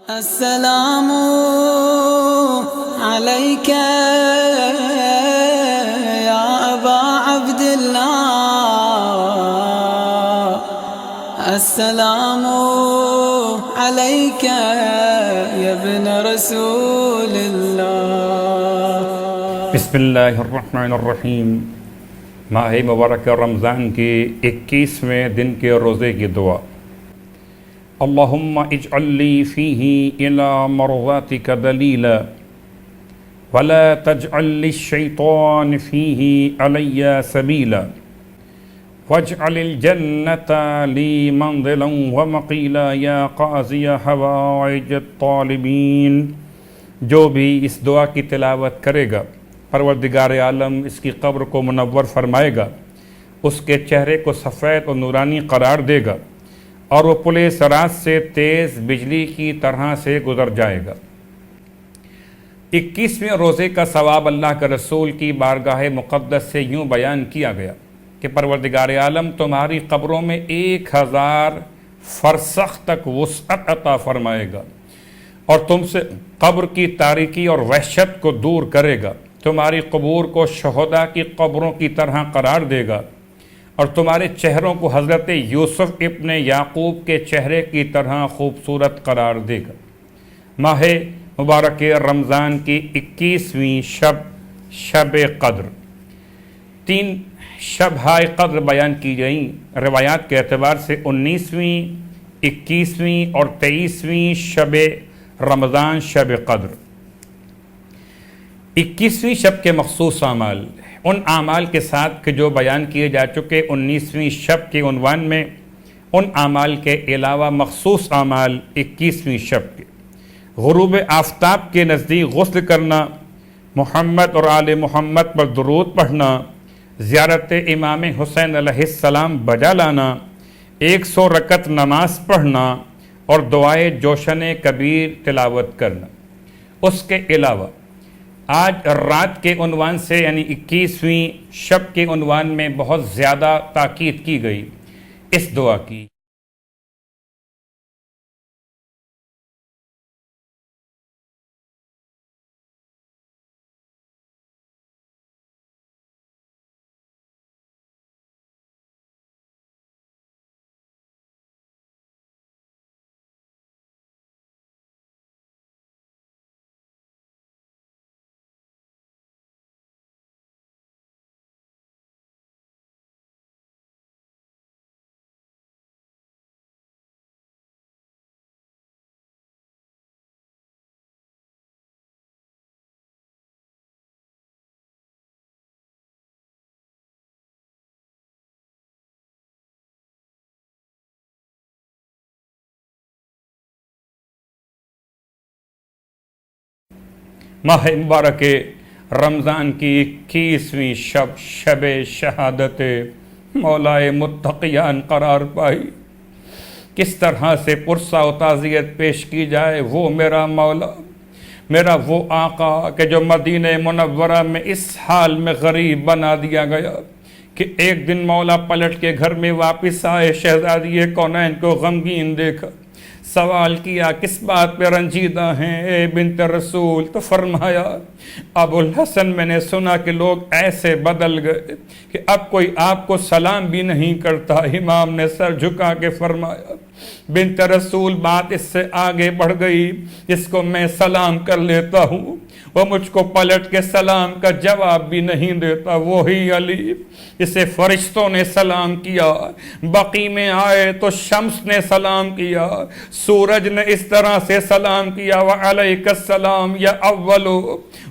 السلام عليك يا أبا عبد الله، السلام عليك يا ابن رسول الله۔ بسم اللہ الرحمن الرحیم۔ ماہ مبارک رمضان کے 21ویں دن کے روزے کی دعا۔ اللہم اجعل لی فیہ الی مرضاتک دلیلا ولا تجعل للشیطان فیہ علی سبیلا واجعل الجنة لی منزلا ومقیلا یا قاضی حوائج الطالبین۔ جو بھی اس دعا کی تلاوت کرے گا پروردگار عالم اس کی قبر کو منور فرمائے گا، اس کے چہرے کو سفید اور نورانی قرار دے گا اور وہ پلے صراط سے تیز بجلی کی طرح سے گزر جائے گا۔ 21ویں روزے کا ثواب اللہ کے رسول کی بارگاہ مقدس سے یوں بیان کیا گیا کہ پروردگار عالم تمہاری قبروں میں 1000 فرسخ تک وسعت عطا فرمائے گا اور تم سے قبر کی تاریکی اور وحشت کو دور کرے گا، تمہاری قبور کو شہداء کی قبروں کی طرح قرار دے گا اور تمہارے چہروں کو حضرت یوسف ابن یعقوب کے چہرے کی طرح خوبصورت قرار دے گا۔ ماہ مبارک رمضان کی 21ویں شب قدر، 3 شبہائے قدر بیان کی گئیں روایات کے اعتبار سے 19ویں، 21ویں اور 23ویں شب رمضان شب قدر۔ 21ویں شب کے مخصوص اعمال، ان اعمال کے ساتھ کہ جو بیان کیے جا چکے 19ویں شب کے عنوان میں، ان اعمال کے علاوہ مخصوص اعمال 21ویں شب کے: غروب آفتاب کے نزدیک غسل کرنا، محمد اور آل محمد پر درود پڑھنا، زیارت امام حسین علیہ السلام بجا لانا، 100 رکعت نماز پڑھنا اور دعائے جوشن کبیر تلاوت کرنا۔ اس کے علاوہ آج رات کے عنوان سے یعنی 21ویں شب کے عنوان میں بہت زیادہ تاکید کی گئی اس دعا کی۔ ماہ مبارک رمضان کی 21ویں شب شہادت مولائے متقیان قرار پائی۔ کس طرح سے پرسہ و تعزیت پیش کی جائے، وہ میرا مولا، میرا وہ آقا کہ جو مدینہ منورہ میں اس حال میں غریب بنا دیا گیا کہ ایک دن مولا پلٹ کے گھر میں واپس آئے، شہزادی کونین کو غمگین دیکھا، سوال کیا کس بات پہ رنجیدہ ہیں اے بنت رسول؟ تو فرمایا ابو الحسن میں نے سنا کہ لوگ ایسے بدل گئے کہ اب کوئی آپ کو سلام بھی نہیں کرتا۔ امام نے سر جھکا کے فرمایا بنت رسول بات اس سے آگے بڑھ گئی، جس کو میں سلام کر لیتا ہوں وہ مجھ کو پلٹ کے سلام کا جواب بھی نہیں دیتا، وہی علی اسے فرشتوں نے سلام کیا، بقی میں آئے تو شمس نے سلام کیا، سورج نے اس طرح سے سلام کیا وعلیک السلام یا اولو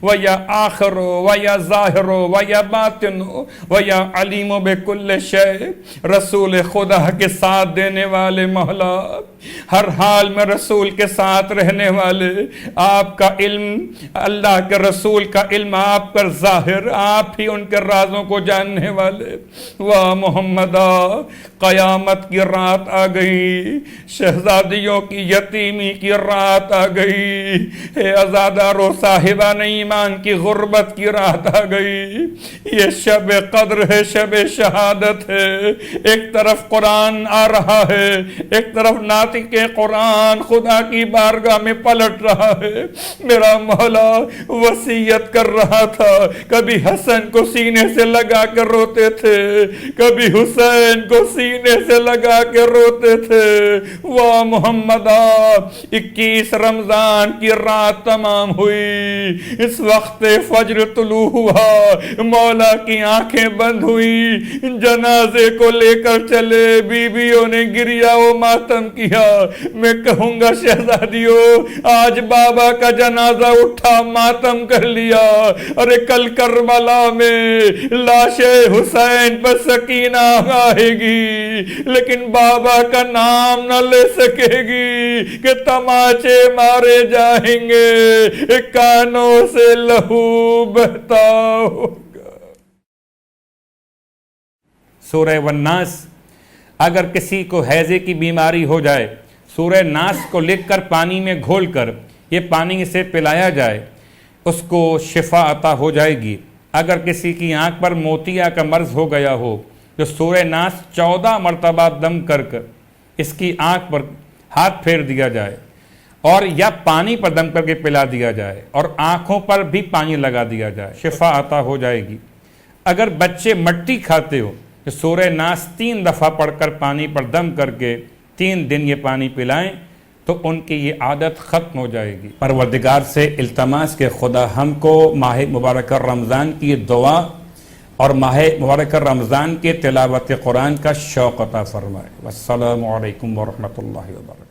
و یا آخرو و یا ظاہرو و یا باطنو و یا علیم بکل شے۔ رسول خدا کے ساتھ دینے والے مولا، ہر حال میں رسول کے ساتھ رہنے والے، آپ کا علم، اللہ کے رسول کا علم آپ پر ظاہر، آپ ہی ان کے رازوں کو جاننے والے۔ واہ محمدہ، قیامت کی رات آ گئی، شہزادیوں کی یتیمی کی رات آ گئی، اے عزادارو صاحبان ایمان کی غربت کی رات آ گئی۔ یہ شب قدر ہے، شب شہادت ہے، ایک طرف قرآن آ رہا ہے، ایک طرف نعت ناطق قرآن خدا کی بارگاہ میں پلٹ رہا ہے. میرا مولا وصیت کر رہا تھا, کبھی حسن کو سینے سے لگا کر روتے تھے, کبھی حسین کو سینے سے لگا کے روتے تھے. واہ محمدہ, 21 رمضان کی رات تمام ہوئی, اس وقت فجر طلوع ہوا, مولا کی آنکھیں بند ہوئی, جنازے کو لے کر چلے, بیویوں نے گریا و ماتم کیا. میں کہوں گا شہزادیوں, آج بابا کا جنازہ اٹھا, ماتم کر لیا. ارے کل کربلا میں لاش حسین پر سکینہ آئے گی, لیکن بابا کا نام نہ لے سکے گی کہ تماچے مارے جائیں گے, کانوں سے لہو بہتا ہوگا. سورہ والناس, اگر کسی کو ہیضے کی بیماری ہو جائے, سورہ ناس کو لکھ کر پانی میں گھول کر یہ پانی اسے پلایا جائے, اس کو شفا عطا ہو جائے گی. اگر کسی کی آنکھ پر موتیا کا مرض ہو گیا ہو, جو سورہ ناس 14 مرتبہ دم کر کر اس کی آنکھ پر ہاتھ پھیر دیا جائے اور یا پانی پر دم کر کے پلا دیا جائے اور آنکھوں پر بھی پانی لگا دیا جائے, شفا عطا ہو جائے گی. اگر بچے مٹی کھاتے ہو, تو سورہ ناس 3 دفعہ پڑھ کر پانی پر دم کر کے 3 دن یہ پانی پلائیں تو ان کی یہ عادت ختم ہو جائے گی. پروردگار سے التماس کہ خدا ہم کو ماہ مبارک رمضان کی دعا اور ماہ مبارک رمضان کے تلاوت قرآن کا شوق عطا فرمائے. والسلام علیکم ورحمۃ اللہ وبرکاتہ.